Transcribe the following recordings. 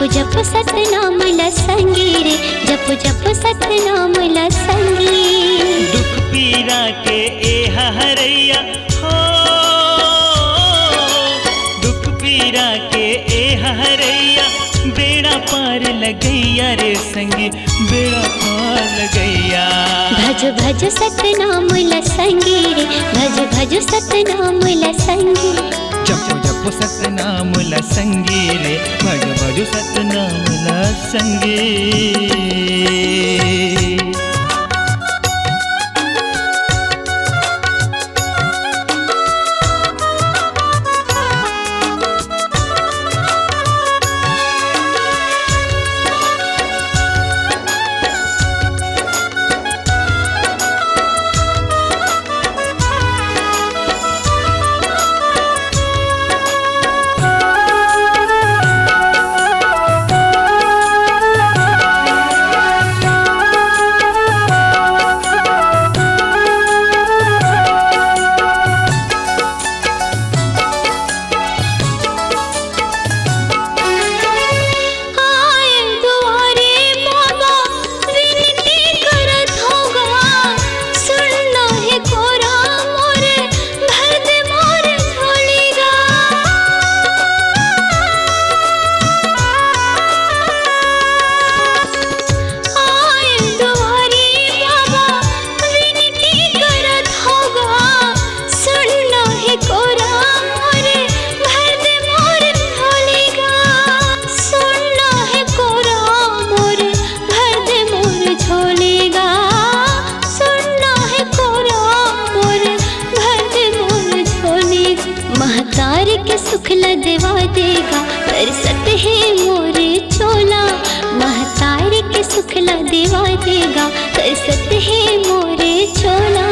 जप सतनाम लसंगी रे, जप जप सतनाम लसंगी। दुख पीरा के ए हरैया हो, दुख पीरा के ए हरैया, बेड़ा पार लगैया रे संगी, बेड़ा पार लगैया। भज भज सतनाम लसंगी रे, भज भज सतनाम लसंगी। जपो जपो सतनाम लसंगी रे, भज भज सतनाम लसंगी। सुखला दिवा देगा बरसत है मोरे चोला, महतार के सुखला दिवा देगा बरसत है मोरे चोला।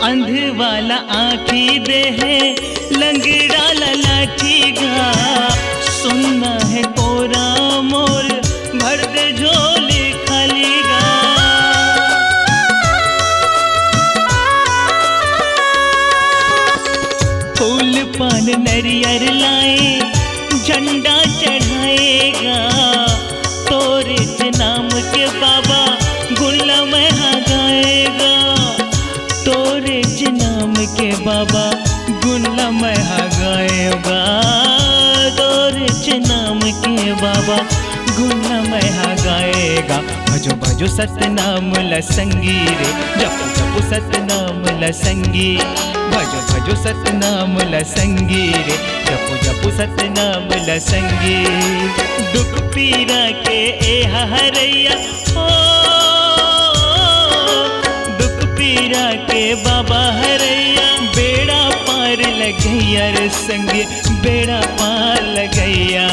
अंध वाला आँखी दे है, लंगड़ा लाठी गा, सुनना है कोरा मोर, भर दे झोली खाली गा। फूल पान नरियर लाए, झंडा चढ़ाएगा, तोरे नाम के बाबा गुल्ला महा गाएगा, तोरे नाम के बाबा गुल्ला महा गाएगा, तोरे नाम के बाबा गुल्ला महा गाएगा। भजो भजो सतनाम लसंगी रे, जपो जपो सतनाम लसंगी, भजो भजो सतनाम लसंगी रे, जपो जपो सतनाम लसंगी। दुख पीरा के ए हरैया हो, दुख पीरा के बाबा हरैया, बेड़ा पार लगैया रे संगी, बेड़ा पार लगैया।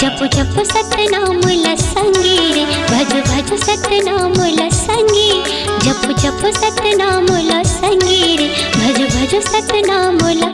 जप जप सतनाम लसंगी रे, भज भज सतनाम लसंगी। जप जप सतनाम लसंगी रे, भज भज सतनाम लसंगी।